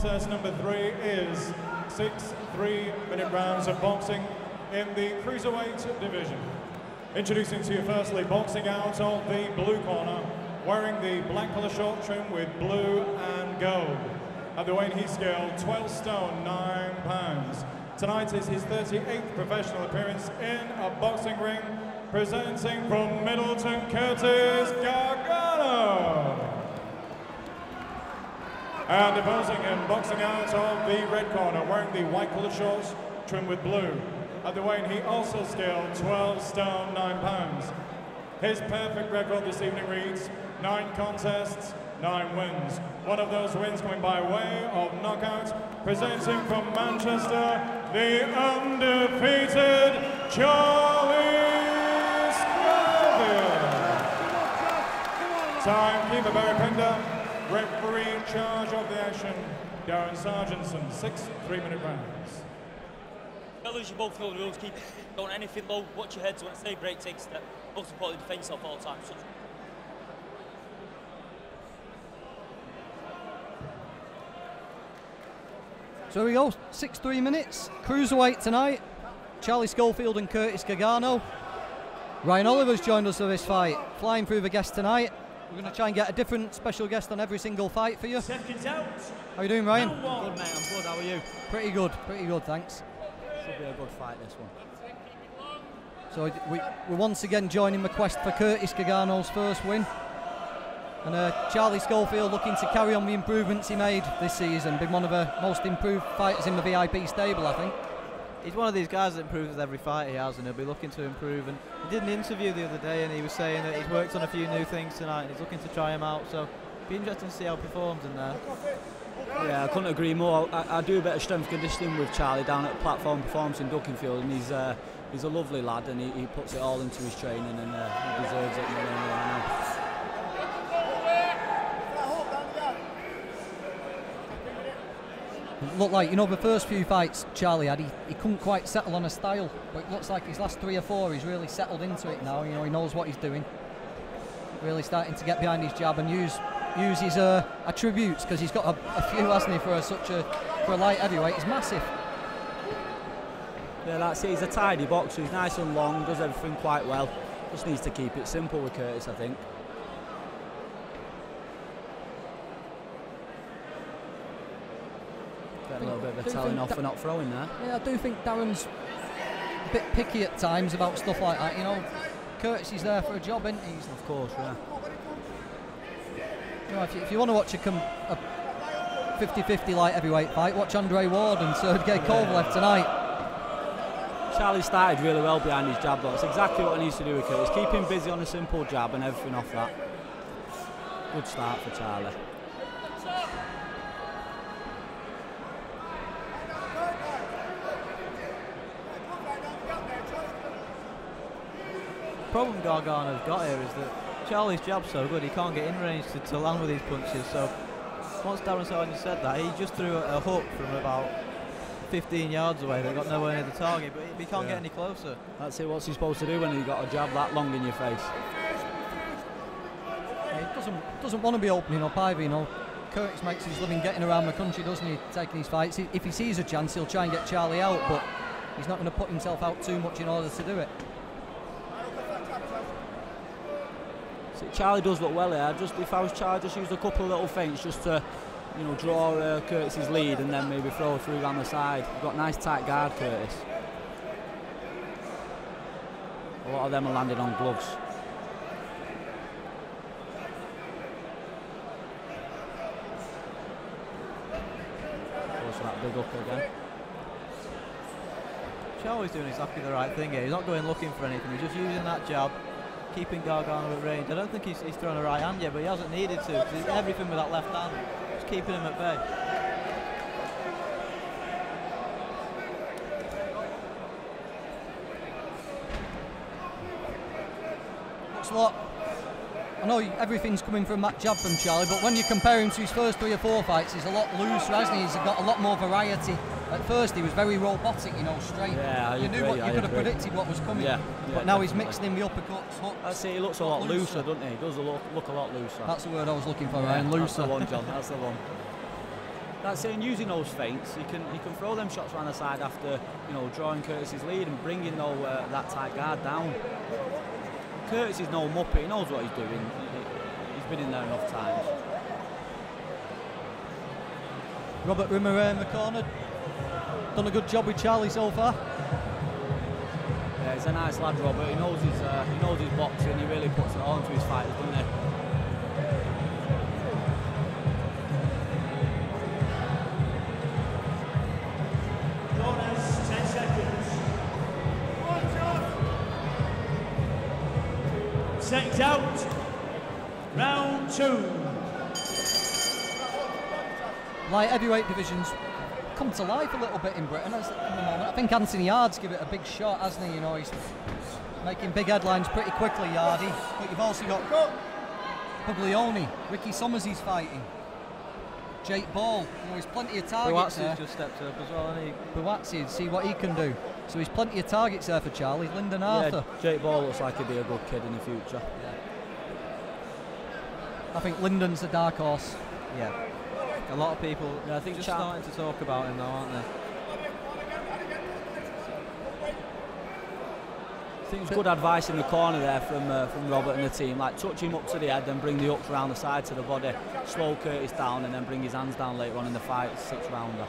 contest number 3 is 6 3-minute rounds of boxing in the cruiserweight division. Introducing to you firstly, boxing out of the blue corner, wearing the black collar short trim with blue and gold. At the weight he's scaled 12 stone 9 pounds. Tonight is his 38th professional appearance in a boxing ring. Presenting from Middleton, Curtis Gargano. And opposing him, boxing out of the red corner, wearing the white coloured shorts trimmed with blue. At the weight, he also scaled 12 stone 9 pounds. His perfect record this evening reads 9 contests, 9 wins. One of those wins coming by way of knockout. Presenting from Manchester, the undefeated Charlie Schofield. Timekeeper Barry Pender. Referee in charge of the action, Darren Sargentson. 6 3-minute rounds. Fellas, you both know the rules. Keep don't anything low. Watch your heads when I say break, take a step. Most importantly, defend yourself all the time. So here we go, 6 3-minutes. Cruiserweight tonight. Charlie Schofield and Curtis Gargano. Ryan Oliver's joined us for this fight. Flying through the guests tonight. We're going to try and get a different special guest on every single fight for you. Seconds out. How are you doing, Ryan? Good, mate. I'm good. How are you? Pretty good, thanks. Should be a good fight, this one. So we're once again joining the quest for Curtis Gargano's first win. And Charlie Schofield looking to carry on the improvements he made this season. Been one of the most improved fighters in the VIP stable, I think. He's one of these guys that improves with every fight he has, and he'll be looking to improve. And he did an interview the other day, and he was saying that he's worked on a few new things tonight, and he's looking to try them out. So it'll be interesting to see how he performs in there. Yeah, I couldn't agree more. I do a bit of strength conditioning with Charlie down at Platform Performance in Duckenfield, and he's a lovely lad, and he puts it all into his training, and he deserves it more than anyone else. It looked like, you know, the first few fights Charlie had, he couldn't quite settle on a style, but it looks like his last 3 or 4 he's really settled into it now. You know, he knows what he's doing. Really starting to get behind his jab and use his attributes, because he's got a few, hasn't he, for a light heavyweight. He's massive. Yeah, that's it. He's a tidy boxer. He's nice and long, does everything quite well. Just needs to keep it simple with Curtis, I think. A little bit of a telling off for not throwing there. Yeah, I do think Darren's a bit picky at times about stuff like that. You know, Curtis is there for a job, isn't he? Of course, yeah. You know, if you want to watch a 50-50 light heavyweight fight, watch Andre Ward and Sergey Kovalev tonight. Charlie started really well behind his jab, though. That's exactly what he needs to do with Curtis. Keep him busy on a simple jab and everything off that. Good start for Charlie. The problem Gargano's got here is that Charlie's jab's so good he can't get in range to land with these punches. So once Darren Sargent said that, he just threw a hook from about 15 yards away that got nowhere near the target, but he can't get any closer. That's it. What's he supposed to do when he got a jab that long in your face? Yeah, he doesn't want to be opening up either, you know. Curtis makes his living getting around the country, doesn't he, taking his fights. If he sees a chance, he'll try and get Charlie out, but he's not going to put himself out too much in order to do it. See, Charlie does look well here. Just if I was Charlie, just used a couple of little feints just to, you know, draw Curtis's lead and then maybe throw through on the side. You've got nice tight guard, Curtis. A lot of them are landing on gloves. Goes for that big up again. Charlie's doing exactly the right thing here. He's not going looking for anything. He's just using that jab, keeping Gargano at range. I don't think he's thrown a right hand yet, but he hasn't needed to. He's everything with that left hand, just keeping him at bay. Looks a lot. I know everything's coming from that jab from Charlie, but when you compare him to his first 3 or 4 fights, he's a lot looser, hasn't he? He's got a lot more variety. At first, he was very robotic, you know, straight. Yeah, you knew what you could have predicted what was coming. Yeah, but now he's mixing in the uppercuts, hooks. I see, he looks a lot looser, doesn't he? He does look a lot looser. That's the word I was looking for, yeah, Ryan. Looser. That's the one, John. That's the one. That's saying using those feints, he can throw them shots around the side after, you know, drawing Curtis's lead and bringing that tight guard down. Curtis is no muppet, he knows what he's doing. He's been in there enough times. Robert Rimmer in the corner. Done a good job with Charlie so far. Yeah, he's a nice lad, Robert. He knows his boxing. He really puts it on to his fighters, doesn't he? Bonus, 10 seconds. Seconds out. Round 2. Light heavyweight divisions come to life a little bit in Britain at the moment. I think Anthony Yard's give it a big shot, hasn't he? You know, he's making big headlines pretty quickly, Yardy. But you've also got Puglioni, Ricky Summers he's fighting, Jake Ball. You know, he's plenty of targets there. just stepped up as well, hasn't he? Buatsi, see what he can do. So he's plenty of targets there for Charlie. Lyndon Arthur. Yeah, Jake Ball looks like he'd be a good kid in the future. Yeah. I think Lyndon's the dark horse. Yeah. A lot of people I think just starting to talk about him now, aren't they? I think it's good advice in the corner there from Robert and the team. Like, touch him up to the head, then bring the hooks round the side to the body, slow Curtis down, and then bring his hands down later on in the fight, 6-rounder.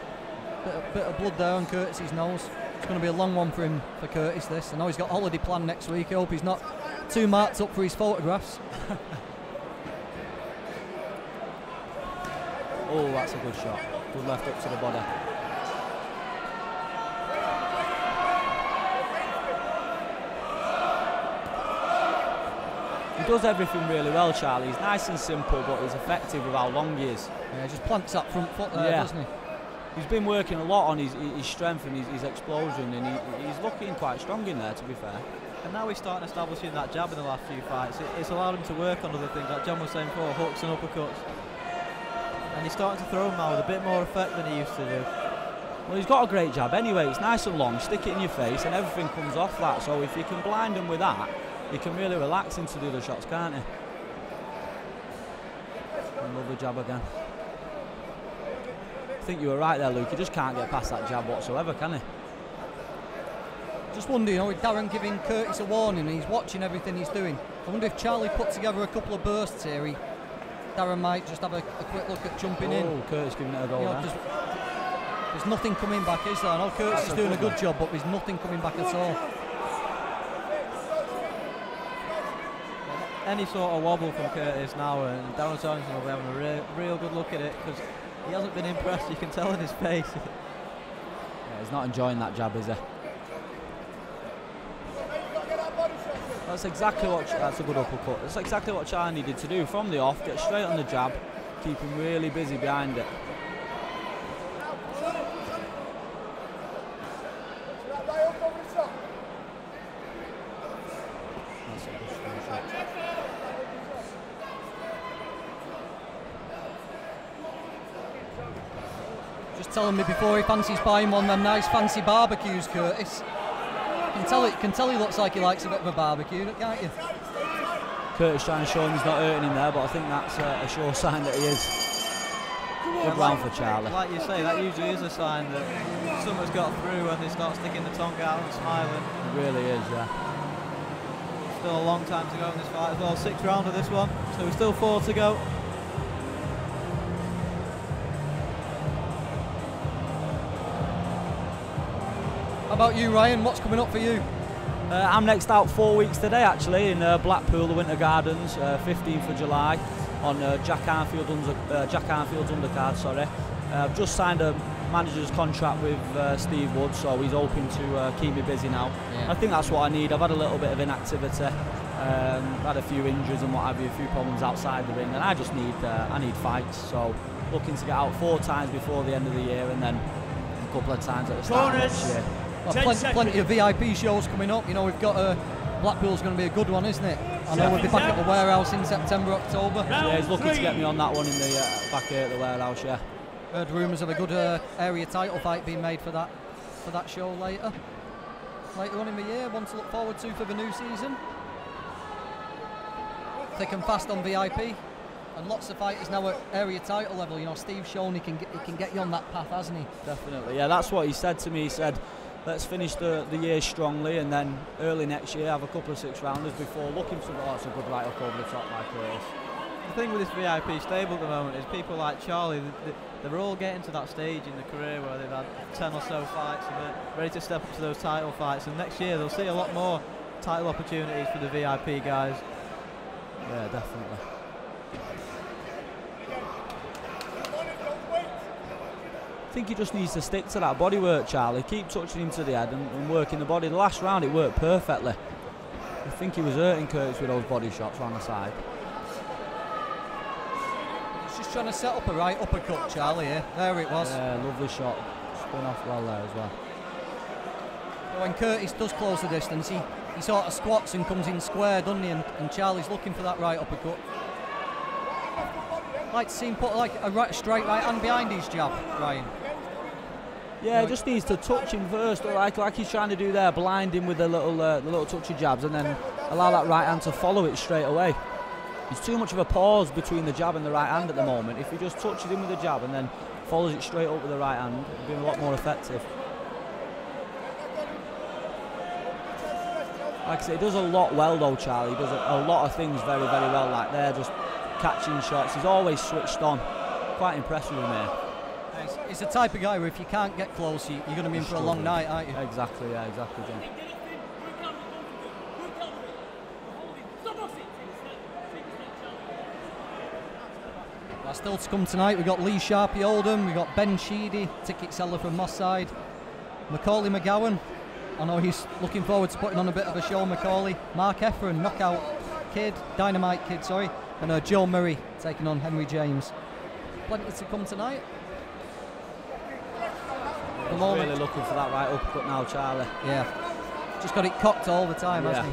Bit of blood there on Curtis's nose. It's going to be a long one for Curtis, this. I know he's got a holiday planned next week. I hope he's not too marked up for his photographs. Oh, that's a good shot. Good left up to the body. He does everything really well, Charlie. He's nice and simple, but he's effective with how long he is. Yeah, just plants that front foot there, doesn't he? He's been working a lot on his strength and his explosion, and he's looking quite strong in there, to be fair. And now he's starting establishing that jab in the last few fights. It's allowed him to work on other things, like John was saying before, hooks and uppercuts. And he's starting to throw them now with a bit more effect than he used to do. Well, he's got a great jab anyway. It's nice and long, stick it in your face, and everything comes off that. So if you can blind him with that, you can really relax into the other shots, can't you? Another jab again. I think you were right there, Luke. He just can't get past that jab whatsoever, can he? Just wonder, you know, with Darren giving Curtis a warning and he's watching everything he's doing. I wonder if Charlie put together a couple of bursts here. Darren might just have a quick look at jumping in. Oh, Curtis giving it a go there. There's nothing coming back, is there? I know Curtis is doing a good job, but there's nothing coming back at all. Any sort of wobble from Curtis now, and Darren Sorensen will be having a real good look at it, because he hasn't been impressed, you can tell in his face. Yeah, he's not enjoying that jab, is he? That's exactly what. That's a good uppercut. That's exactly what Charlie needed to do from the off. Get straight on the jab, keep him really busy behind it. That's a good shot. Just telling me before he fancies buying one of them nice fancy barbecues, Curtis. You can tell he looks like he likes a bit of a barbecue, can't you? Curtis trying to show him he's not hurting him there, but I think that's a sure sign that he is. Good round for Charlie. Like you say, that usually is a sign that someone's got through when they start sticking the tongue out and smiling. It really is, yeah. Still a long time to go in this fight as well. 6th round of this one, so we're still 4 to go. How about you, Ryan? What's coming up for you? I'm next out 4 weeks today, actually, in Blackpool, the Winter Gardens, 15th of July, on Jack Arnfield's undercard. Sorry, I've just signed a manager's contract with Steve Wood, so he's hoping to keep me busy now. Yeah. I think that's what I need. I've had a little bit of inactivity, had a few injuries and what have you, a few problems outside the ring, and I just need I need fights. So looking to get out 4 times before the end of the year, and then a couple of times at the start of next year. Well, plenty of VIP shows coming up. You know, we've got Blackpool's going to be a good one, isn't it? I know we'll be back at the warehouse in September, October. Yeah, he's looking to get me on that one in the back here at the warehouse. Yeah. Heard rumours of a good area title fight being made for that show later on in the year. One to look forward to for the new season. Thick and fast on VIP. And lots of fighters now at area title level. You know, Steve's shown he can get you on that path, hasn't he? Definitely, yeah. That's what he said to me. He said, let's finish the year strongly, and then early next year have a couple of 6-rounders before looking for lots of good right up over the top like this. The thing with this VIP stable at the moment is people like Charlie, they're all getting to that stage in the career where they've had 10 or so fights and they're ready to step up to those title fights, and next year they'll see a lot more title opportunities for the VIP guys. Yeah, definitely. I think he just needs to stick to that body work, Charlie. Keep touching him to the head and working the body. The last round it worked perfectly. I think he was hurting Curtis with those body shots around the side. Just trying to set up a right uppercut, Charlie, here. There it was. Yeah, lovely shot. Spun off well there as well. But when Curtis does close the distance, he sort of squats and comes in square, doesn't he? And Charlie's looking for that right uppercut. Like to see him put like a straight right hand behind his jab, Ryan. Yeah, just needs to touch him first, like he's trying to do there, blind him with the little touchy jabs, and then allow that right hand to follow it straight away. There's too much of a pause between the jab and the right hand at the moment. If he just touches him with the jab and then follows it straight up with the right hand, it'll be a lot more effective. Like I say, he does a lot well though, Charlie. He does a lot of things very, very well, like there, just catching shots. He's always switched on. Quite impressed with him here. He's the type of guy where if you can't get close, you're going to be in for a long night, aren't you? Exactly, yeah, exactly, John. Still to come tonight, we've got Lee Sharpie Oldham, we've got Ben Sheedy, ticket seller from Moss Side, Macaulay McGowan, I know he's looking forward to putting on a bit of a show, Macaulay, Mark Efron, Knockout Kid, Dynamite Kid, sorry, and Joe Murray taking on Henry James. Plenty to come tonight. He's really looking for that right uppercut now, Charlie. Yeah, just got it cocked all the time, hasn't he?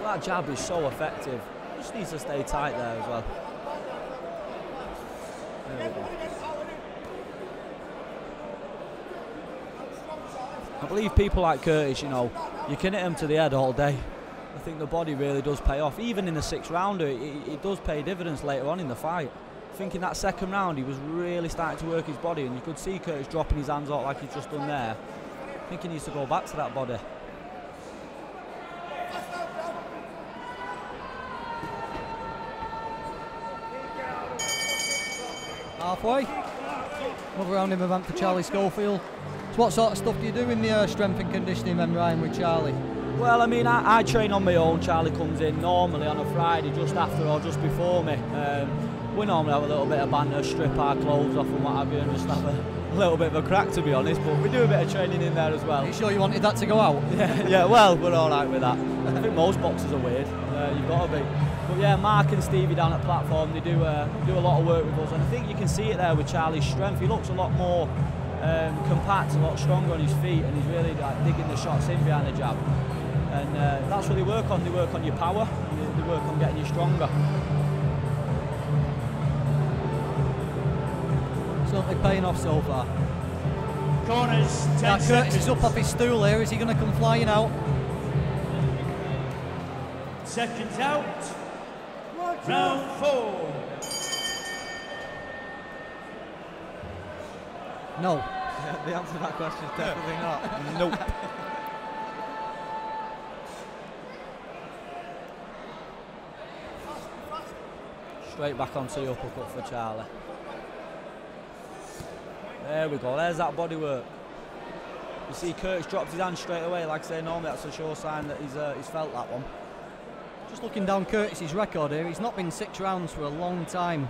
That jab is so effective, just needs to stay tight there as well. I believe people like Curtis, you know, you can hit him to the head all day. I think the body really does pay off. Even in the 6th rounder, it does pay dividends later on in the fight. I think in that 2nd round, he was really starting to work his body, and you could see Curtis dropping his hands out like he's just done there. I think he needs to go back to that body. Halfway. Another round in the event for Charlie Schofield. So what sort of stuff do you do in the strength and conditioning then, Ryan, with Charlie? Well, I mean, I train on my own. Charlie comes in normally on a Friday just after or just before me. We normally have a little bit of banter, strip our clothes off and what have you, and just have a little bit of a crack, to be honest, but we do a bit of training in there as well. Are you sure you wanted that to go out? Yeah, well, we're all right with that. I think most boxers are weird, you've got to be. But yeah, Mark and Stevie down at Platform, they do a lot of work with us, and I think you can see it there with Charlie's strength. He looks a lot more compact, a lot stronger on his feet, and he's really like digging the shots in behind the jab. And that's what they work on. They work on your power, and they work on getting you stronger. Certainly paying off so far. Corners, 10 Curtis seconds. is up off his stool here. Is he going to come flying out? Seconds out. Round 4. No. The answer to that question is definitely not. Nope. Straight back onto the uppercut for Charlie. There we go, there's that body work. You see Curtis drops his hand straight away. Like I say, normally that's a sure sign that he's felt that one. Just looking down Curtis's record here, he's not been 6 rounds for a long time.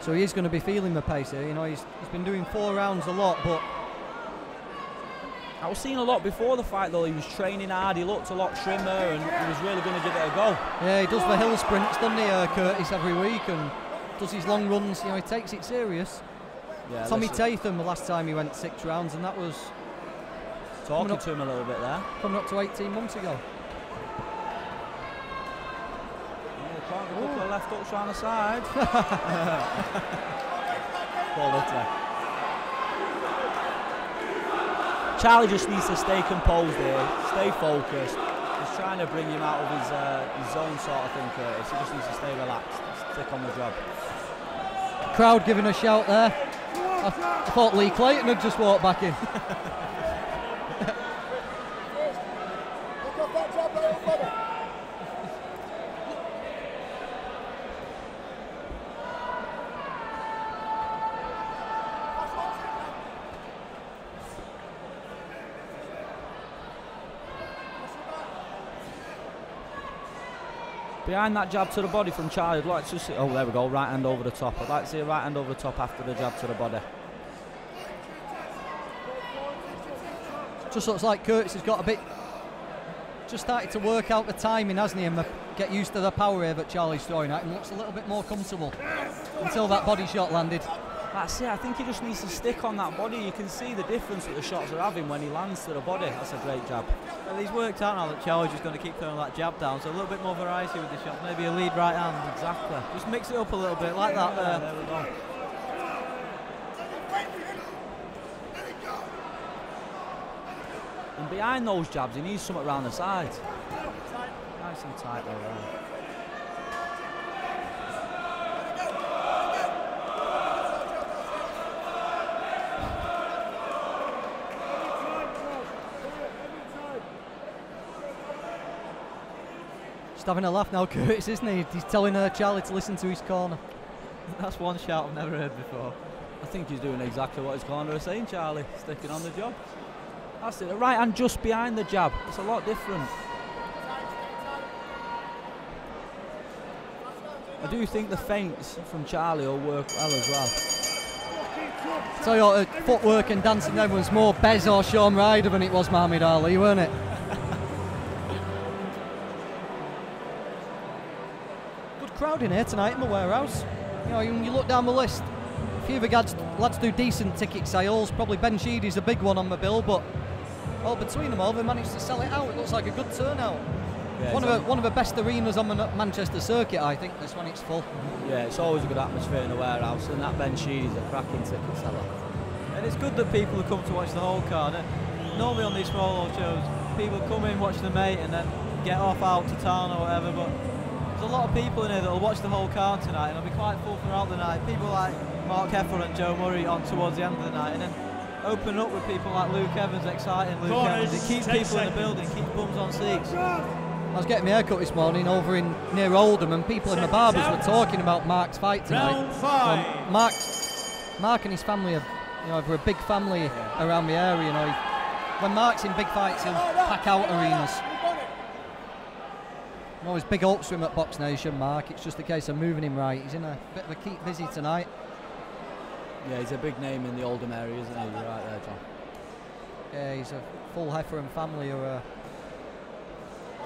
So he is going to be feeling the pace here. You know, he's been doing 4 rounds a lot, but I was seeing a lot before the fight though. He was training hard, he looked a lot trimmer, and he was really going to give it a go. Yeah, he does the hill sprints, doesn't he, Curtis, every week, and does his long runs. You know, he takes it serious. Yeah, Tommy Tatham, the last time he went 6 rounds, and that was talking to him a little bit there. Coming up to 18 months ago. A couple of left hooks around the side. Quality. Charlie just needs to stay composed here, stay focused. He's trying to bring him out of his zone sort of thing, Curtis. He just needs to stay relaxed, stick on the job. Crowd giving a shout there. I thought Lee Clayton had just walked back in. Behind that jab to the body from Charlie, I'd like to see, oh there we go, right hand over the top. I'd like to see a right hand over the top after the jab to the body. Just looks like Curtis has got a bit, just started to work out the timing, hasn't he, and get used to the power here that Charlie's throwing at him. Looks a little bit more comfortable until that body shot landed. That's it, I think he just needs to stick on that body. You can see the difference that the shots are having when he lands to the body. That's a great jab. Well, he's worked out now that Charlie's just going to keep throwing that jab down, so a little bit more variety with the shots. Maybe a lead right hand. Exactly. Just mix it up a little bit, like that there. There we go. And behind those jabs, he needs something around the sides. Nice and tight though, right? Just having a laugh now, Curtis, isn't he? He's telling Charlie to listen to his corner. That's one shout I've never heard before. I think he's doing exactly what his corner is saying, Charlie. Sticking on the job. That's it, the right hand just behind the jab. It's a lot different. I do think the feints from Charlie will work well as well. Tell you what, footwork and dancing there was more Bez or Sean Ryder than it was Muhammad Ali, weren't it? Good crowd in here tonight in the warehouse. You know, when you look down the list, a few of the lads do decent ticket sales. Probably Ben Sheedy's a big one on the bill, but well, between them all, they managed to sell it out. It looks like a good turnout. Yeah, one of the best arenas on the Manchester circuit, I think, this when it's full. Yeah, it's always a good atmosphere in the warehouse, and that Ben Sheedy's a cracking ticket seller. And it's good that people have come to watch the whole card. Normally on these small shows, people come in, watch the mate, and then get off out to town or whatever, but there's a lot of people in here that will watch the whole card tonight, and it'll be quite full throughout the night. People like Mark Heffel and Joe Murray on towards the end of the night, and then open up with people like Luke Evans, exciting Luke Evans. It keeps people in the building, keeps bums on seats. I was getting my haircut this morning over in near Oldham, and people in the barbers were talking about Mark's fight tonight. Round 5. Mark and his family are, you know, they're a big family around the area. You know, when Mark's in big fights, he'll pack out arenas. You know, he's big hopes for him at Box Nation, Mark. It's just a case of moving him right. He's in a bit of a keep busy tonight. Yeah, he's a big name in the Oldham area, isn't he? You're right there, John. Yeah, he's a full heifer and family who are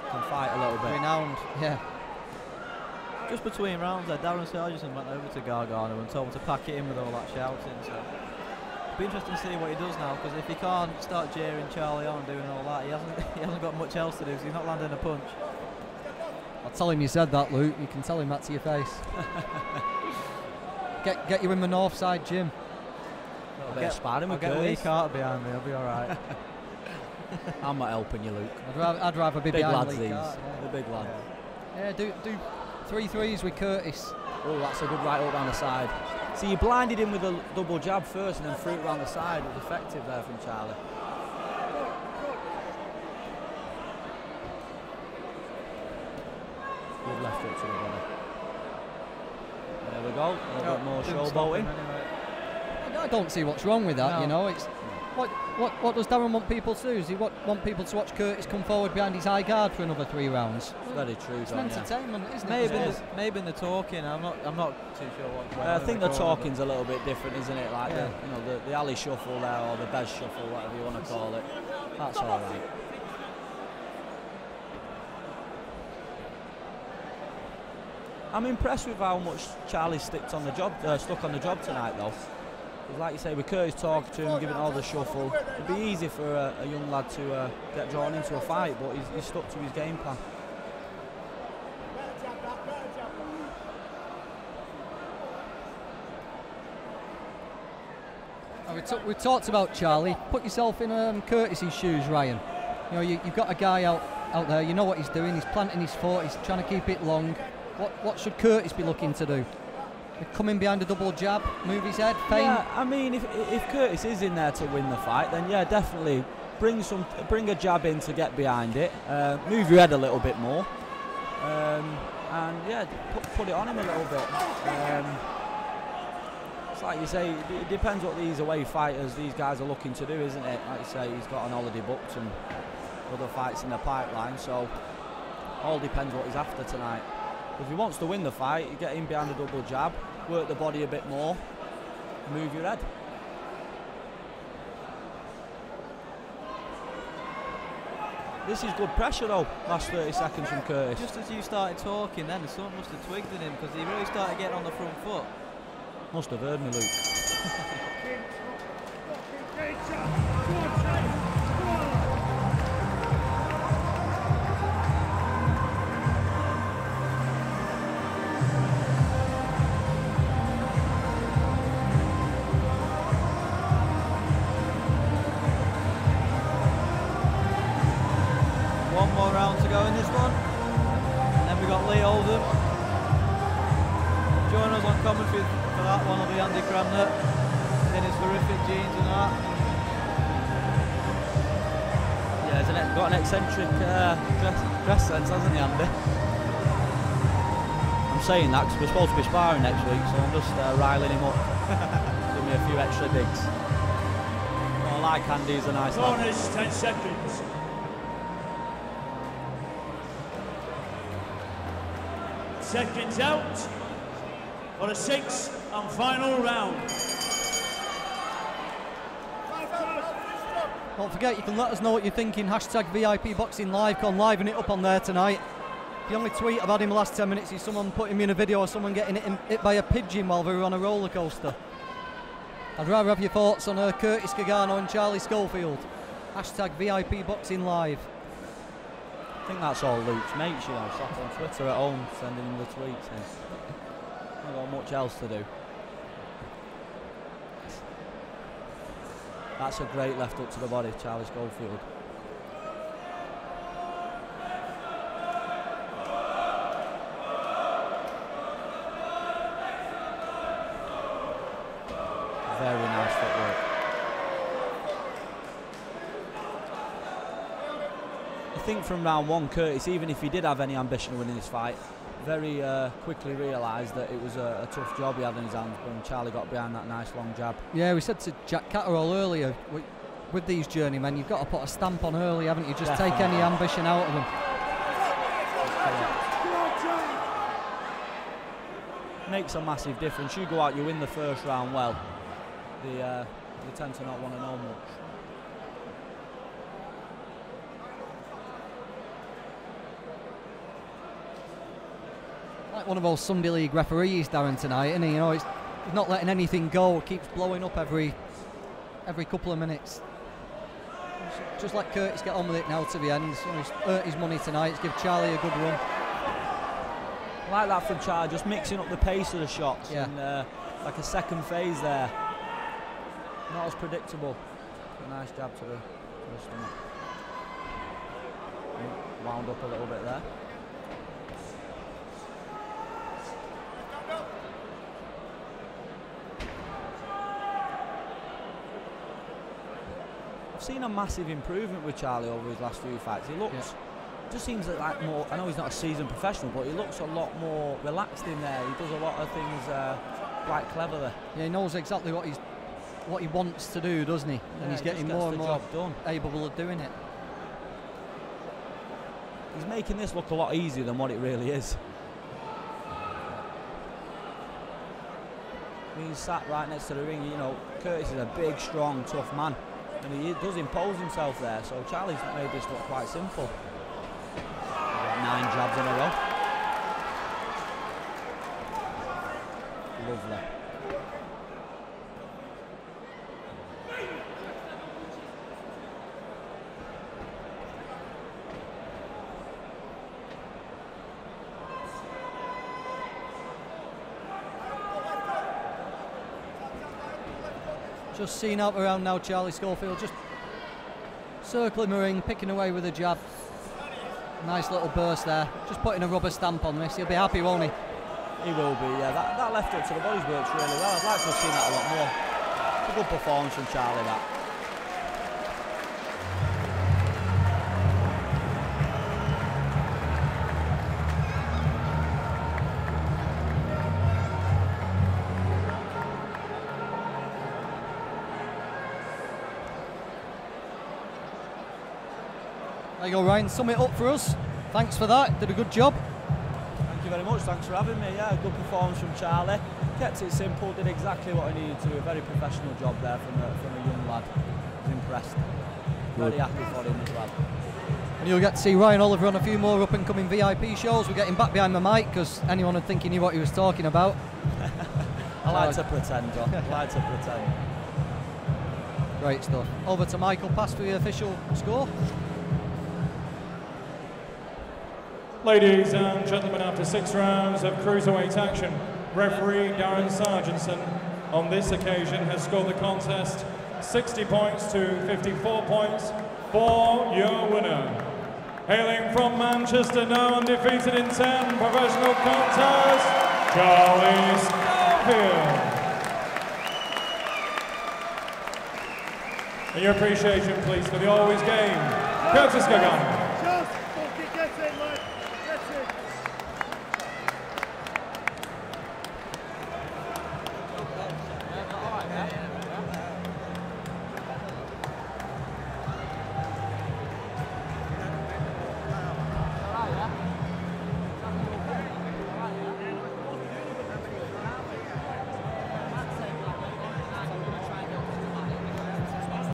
Can fight a little bit. renowned. Yeah. Just between rounds there, Darren Sargent went over to Gargano and told him to pack it in with all that shouting. So it'll be interesting to see what he does now, because if he can't start jeering Charlie on and doing all that, he hasn't got much else to do, so he's not landing a punch. I'll tell him you said that, Luke. You can tell him that to your face. Get you in the north side gym. A bit of sparring with I'll get Lee Curtis. Carter behind me, I'll be alright. I'm not helping you, Luke. I'd rather be Big behind lads Lee these. Carter, The big lad. yeah, do 3 threes with Curtis. Oh, that's a good right up down the side. See, you blinded him with a double jab first and then threw it round the side. It was effective there from Charlie. Good left hook to the body. There we go. A little bit more showboating. I don't see what's wrong with that. No. You know, it's what does Darren want people to do? Does he want people to watch Curtis come forward behind his high guard for another 3 rounds? It's very true, It's John, an yeah. entertainment, isn't Maybe it? maybe in the talking. I'm not too sure what's going on. I think in the corner, talking's a little bit different, isn't it? Like Yeah. the alley shuffle there, or the Bez shuffle, whatever you want to call it. That's all right. I'm impressed with how much Charlie stuck on the job tonight, though. Because like you say, with Curtis talking to him, giving all the shuffle, it'd be easy for a young lad to get drawn into a fight, but he's stuck to his game plan. We talked about Charlie. Put yourself in Curtis's shoes, Ryan. You know, you've got a guy out out there. You know what he's doing. He's planting his foot. He's trying to keep it long. What should Curtis be looking to do? Come in behind a double jab, move his head, feint? Yeah, I mean, if Curtis is in there to win the fight, then yeah, definitely bring a jab in to get behind it. Move your head a little bit more, and yeah, put it on him a little bit. It's like you say, it depends what these away fighters, these guys are looking to do, isn't it? Like you say, he's got an holiday booked and other fights in the pipeline, so all depends what he's after tonight. If he wants to win the fight, you get him behind a double jab, work the body a bit more, move your head. This is good pressure though, last 30 seconds from Curtis. Just as you started talking then, someone must have twigged at him because he really started getting on the front foot. Must have heard me, Luke. One more round to go in this one. And then we got Lee Oldham. Join us on commentary for that one will be Andy Cramner in his horrific jeans and that. Yeah, he's got an eccentric dress sense, hasn't he, Andy? I'm saying that because we're supposed to be sparring next week, so I'm just riling him up. Give me a few extra digs. Oh, I like Andy, he's a nice lad. Corners, 10 seconds. Seconds out for the 6th and final round. Don't forget, you can let us know what you're thinking. Hashtag VIP Boxing Live. Can liven it up on there tonight. The only tweet I've had in the last 10 minutes is someone putting me in a video of someone getting hit by a pigeon while they were on a roller coaster. I'd rather have your thoughts on Curtis Gargano and Charlie Schofield. Hashtag VIP Boxing Live. I think that's all Luke's mates, you know, sat on Twitter at home sending him the tweets in. Not got much else to do. That's a great left hook to the body, Charlie Schofield. Very nice footwork. I think from round one, Curtis, even if he did have any ambition of winning this fight, very quickly realised that it was a tough job he had in his hands when Charlie got behind that nice long jab. Yeah, we said to Jack Catterall earlier, with these journeymen, you've got to put a stamp on early, haven't you? Just Definitely. take any ambition out of them. Makes a massive difference. You go out, you win the first round well, they tend to not want to know much. Like one of those Sunday League referees, Darren, tonight, isn't he? You know, he's not letting anything go. Keeps blowing up every couple of minutes. Just let Curtis get on with it now to the end. So he's earned his money tonight. He's give Charlie a good run. I like that from Charlie, just mixing up the pace of the shots. Yeah. And like a second phase there. Not as predictable. A nice jab to the stomach. Wound up a little bit there. I've seen a massive improvement with Charlie over his last few fights. He looks, just seems like more, I know he's not a seasoned professional, but he looks a lot more relaxed in there. He does a lot of things quite cleverly. Yeah, he knows exactly what he wants to do, doesn't he? Yeah, And he's getting just gets more the and more job done. able of doing it. He's making this look a lot easier than what it really is. He's sat right next to the ring. You know, Curtis is a big, strong, tough man, and he does impose himself there. So Charlie's made this look quite simple. Got 9 jabs in a row. Lovely. Just seen out around now, Charlie Schofield, just circling the ring, picking away with a jab. Nice little burst there. Just putting a rubber stamp on this. He'll be happy, won't he? He will be, yeah. That left hook to the body's works really well. I'd like to have seen that a lot more. It's a good performance from Charlie, that. There you go, Ryan. Sum it up for us. Thanks for that. Did a good job. Thank you very much. Thanks for having me. Yeah, good performance from Charlie. Kept it simple. Did exactly what he needed to do. A very professional job there from a young lad. I was impressed. Very happy for him as well. And you'll get to see Ryan Oliver on a few more up-and-coming VIP shows. We're getting back behind the mic because anyone would think he knew what he was talking about. I like to pretend, John. I like to pretend. Great stuff. Over to Michael Pass for the official score. Ladies and gentlemen, after 6 rounds of cruiserweight action, referee Darren Sargentson on this occasion has scored the contest 60 points to 54 points for your winner. Hailing from Manchester, now undefeated in 10 professional contests, Charlie Schofield. And your appreciation, please, for the always game, Curtis Gargano. Just fucking get it, mate. That's it.